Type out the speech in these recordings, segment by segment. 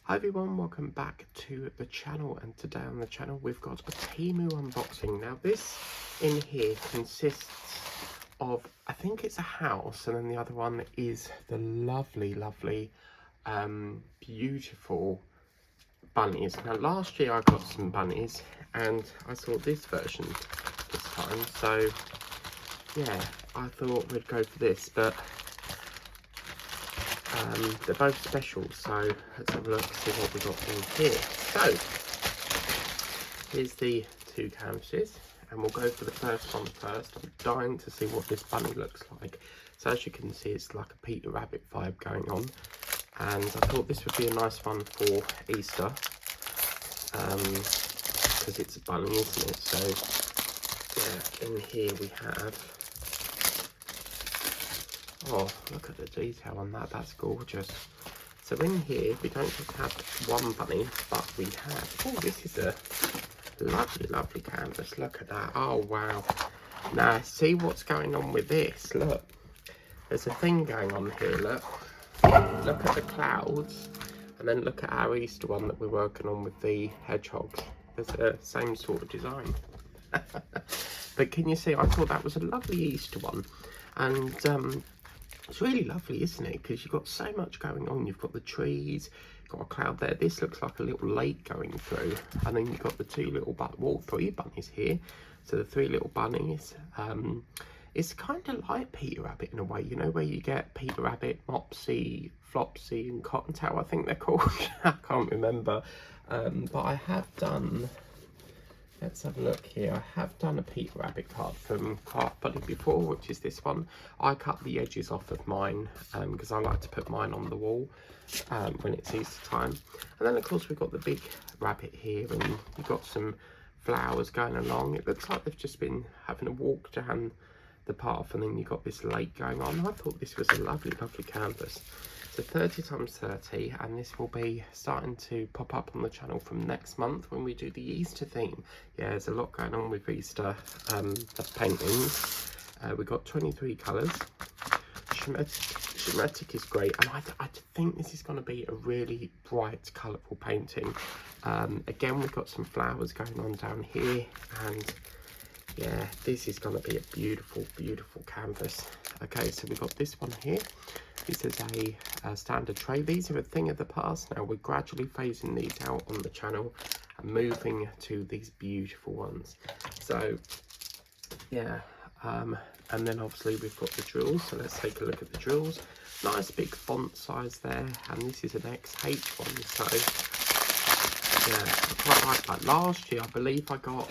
Hi everyone, welcome back to the channel, and today on the channel we've got a Temu unboxing. Now this in here consists of, I think it's a house, and then the other one is the lovely beautiful bunnies. Now last year I got some bunnies and I saw this version this time, so yeah, I thought we'd go for this, but they're both special, so let's have a look, see what we got in here. So here's the two canvases, and we'll go for the first one first. I'm dying to see what this bunny looks like. So as you can see, it's like a Peter Rabbit vibe going on, and I thought this would be a nice one for Easter, because it's a bunny, isn't it? So yeah, in here we have, oh, look at the detail on that, that's gorgeous. So in here, we don't just have one bunny, but we have, oh, this is a lovely canvas, look at that, oh wow. Now, see what's going on with this, look. There's a thing going on here, look. Look at the clouds, and then look at our Easter one that we're working on with the hedgehogs. There's the same sort of design. But can you see, I thought that was a lovely Easter one. And it's really lovely, isn't it? Because you've got so much going on. You've got the trees, got a cloud there. This looks like a little lake going through. And then you've got the two little, well, three bunnies here. So the three little bunnies. It's kind of like Peter Rabbit in a way, you know, where you get Peter Rabbit, Mopsy, Flopsy and Cottontail, I think they're called. I can't remember. But I have done, let's have a look here. I have done a Peter Rabbit card from Craft Buddy before, which is this one. I cut the edges off of mine because I like to put mine on the wall when it's Easter time. And then of course we've got the big rabbit here, and you've got some flowers going along. It looks like they've just been having a walk down the path, and then you've got this lake going on. I thought this was a lovely canvas. So 30 times 30, and this will be starting to pop up on the channel from next month when we do the Easter theme. Yeah, there's a lot going on with Easter paintings. We've got 23 colours. Schematic is great, and I think this is going to be a really bright, colourful painting. Again, we've got some flowers going on down here, and yeah, this is going to be a beautiful canvas. Okay, so we've got this one here. This is a standard tray. These are a thing of the past now. We're gradually phasing these out on the channel and moving to these beautiful ones. So yeah, and then obviously we've got the drills. So let's take a look at the drills. Nice big font size there, and this is an XH one. So yeah, I quite like that. Last year I believe I got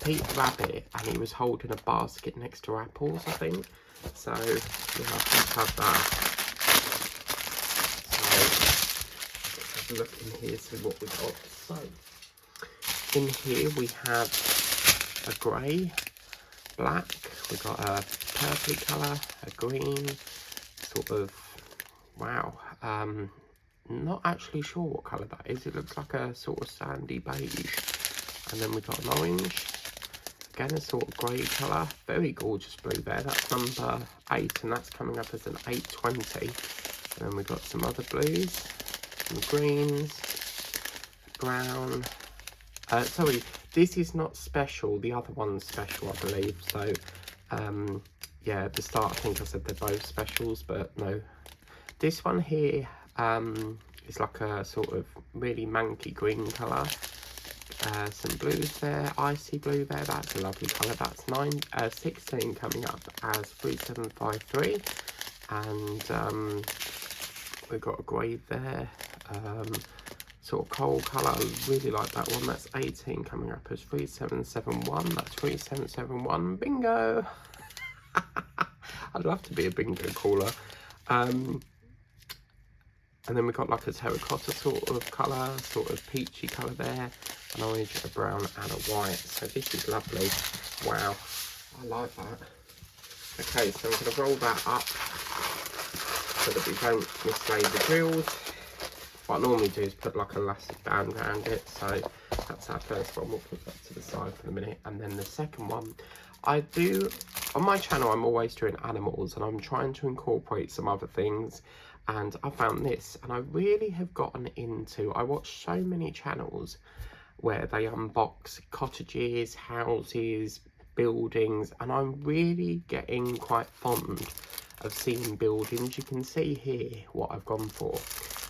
Peter Rabbit, and he was holding a basket next to apples, I think. So yeah, I think I have that. So let's have a look in here, see what we got. So in here we have a grey, black, we've got a purpley colour, a green, sort of, wow, not actually sure what colour that is. It looks like a sort of sandy beige. And then we've got an orange. Again, a sort of grey colour, very gorgeous blue there. That's number 8, and that's coming up as an 820. And then we've got some other blues, some greens, brown. Sorry, this is not special. The other one's special, I believe. So, yeah, at the start I think I said they're both specials, but no. This one here is like a sort of really manky green colour. Some blues there, icy blue there, that's a lovely colour. That's 16 coming up as 3753, and we've got a grey there, sort of coal colour. I really like that one. That's 18 coming up as 3771. That's 3771. Bingo. I'd love to be a bingo caller. And then we've got like a terracotta sort of colour, sort of peachy colour there, an orange, a brown and a white. So this is lovely. Wow, I like that. Okay, so I'm going to roll that up so that we don't mislay the drills. What I normally do is put like an elastic band around it. So that's our first one. We'll put that to the side for a minute. And then the second one, I do, on my channel I'm always doing animals, and I'm trying to incorporate some other things. and I found this, and I really have gotten into, I watch so many channels where they unbox cottages, houses, buildings, and I'm really getting quite fond of seeing buildings. You can see here what I've gone for.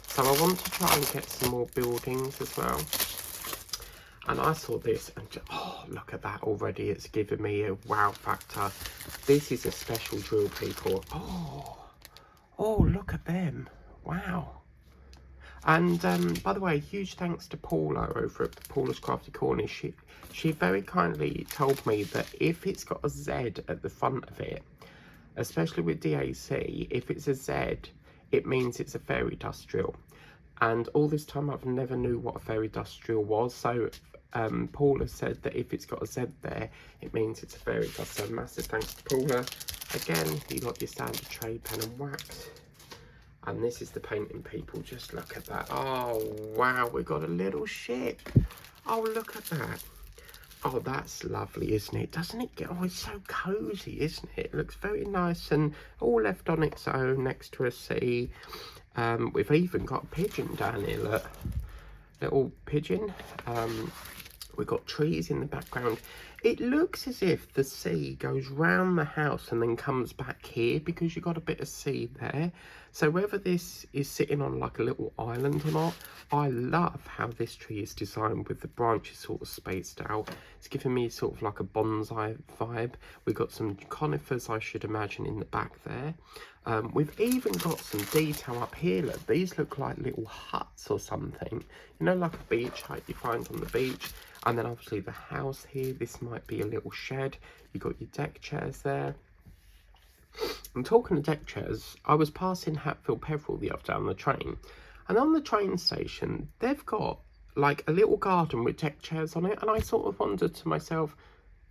So I want to try and get some more buildings as well. And I saw this and just, oh, look at that already. It's given me a wow factor. This is a special drill, people. Oh, look at them. Wow. And by the way, huge thanks to Paula over at Paula's Crafty Corner. She very kindly told me that if it's got a Z at the front of it, especially with DAC, if it's a Z, it means it's a fairy dust drill. And all this time I've never knew what a fairy dust drill was. So Paula said that if it's got a Z there, it means it's a fairy dust. So massive thanks to Paula. Again, you got your standard trade pen and wax. And this is the painting, people. Just look at that. Oh, wow. We've got a little ship. Oh, look at that. Oh, that's lovely, isn't it? Doesn't it get... Oh, it's so cosy, isn't it? It looks very nice and all left on its own next to a sea. We've even got a pigeon down here, look. Little pigeon. We've got trees in the background. It looks as if the sea goes round the house and then comes back here, because you've got a bit of sea there. So whether this is sitting on like a little island or not, I love how this tree is designed with the branches sort of spaced out. It's giving me sort of like a bonsai vibe. We've got some conifers, I should imagine, in the back there. We've even got some detail up here. Look, these look like little huts or something. You know, like a beach hut you find on the beach. And then obviously the house here, this might be a little shed. You've got your deck chairs there. And talking of deck chairs, I was passing Hatfield Peveril the other day on the train. And on the train station, they've got like a little garden with deck chairs on it. And I sort of wondered to myself,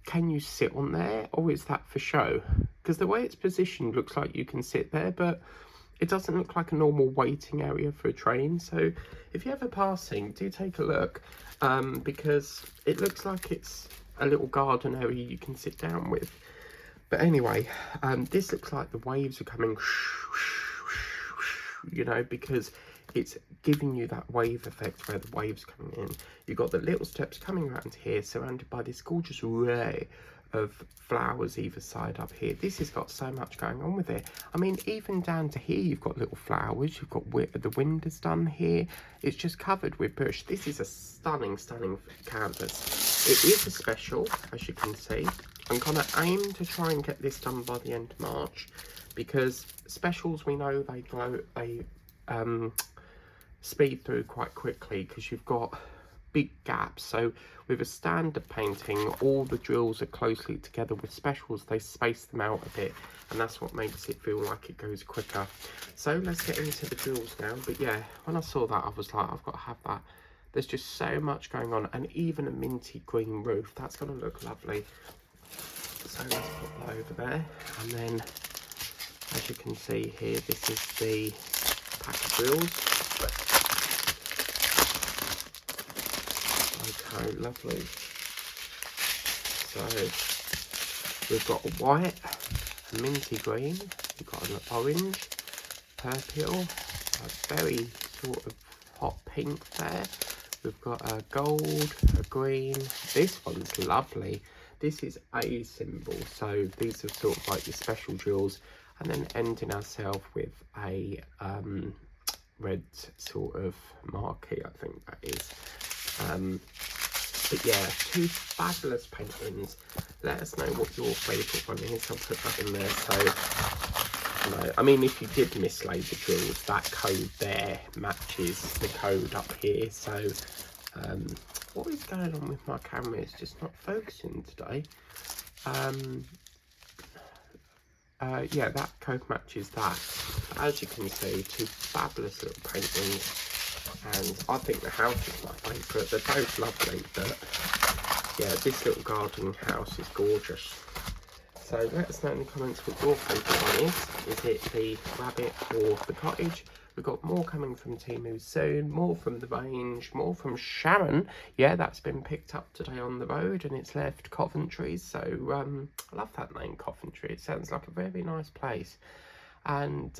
can you sit on there, or is that for show? Because the way it's positioned looks like you can sit there, but it doesn't look like a normal waiting area for a train. So if you're ever passing, do take a look, because it looks like it's a little garden area you can sit down with. But anyway, this looks like the waves are coming, you know, because it's giving you that wave effect where the waves coming in. You've got the little steps coming around here, surrounded by this gorgeous array of flowers either side up here. This has got so much going on with it. I mean, even down to here, you've got little flowers. You've got the windows done here. It's just covered with bush. This is a stunning, stunning canvas. It is a special, as you can see. I'm gonna aim to try and get this done by the end of March, because specials, we know they speed through quite quickly because you've got big gaps. So with a standard painting, all the drills are closely together. With specials, they space them out a bit, and that's what makes it feel like it goes quicker. So let's get into the drills now. But yeah, when I saw that, I was like, I've got to have that. There's just so much going on, and even a minty green roof, that's going to look lovely. So let's put that over there, and then as you can see here, this is the pack of drills. Okay, lovely. So we've got a white, a minty green, we've got an orange, purple, a very sort of hot pink there. We've got a gold, a green. This one's lovely. This is a symbol, so these are sort of like your special drills, and then ending ourselves with a red sort of marquee, I think that is. But yeah, two fabulous paintings. Let us know what your favourite one is. I'll put that in there. So, no, I mean, if you did mislay the drills, that code there matches the code up here. So, what is going on with my camera? It's just not focusing today. Yeah, that code matches that. As you can see, two fabulous little paintings. And I think the house is my favourite. They're both lovely, but yeah, this little garden house is gorgeous. So let us know in the comments what your favourite one is. Is it the rabbit or the cottage? We've got more coming from Temu soon, more from the range, more from Sharon. Yeah, that's been picked up today on the road, and it's left Coventry. So I love that name, Coventry. It sounds like a very nice place. And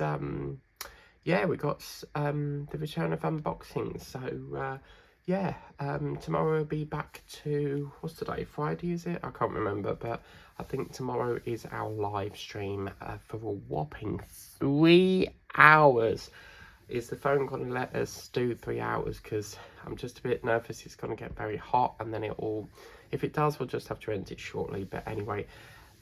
yeah, we got the return of unboxing. So yeah, tomorrow we'll be back to, what's today, Friday is it? I can't remember, but I think tomorrow is our live stream for a whopping 3 hours. Is the phone going to let us do 3 hours? Because I'm just a bit nervous it's going to get very hot, and then it will, if it does, we'll just have to end it shortly. But anyway,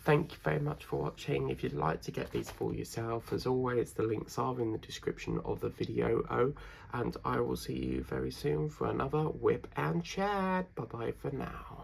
thank you very much for watching. If you'd like to get these for yourself, as always, the links are in the description of the video. And I will see you very soon for another whip and chat. Bye bye for now.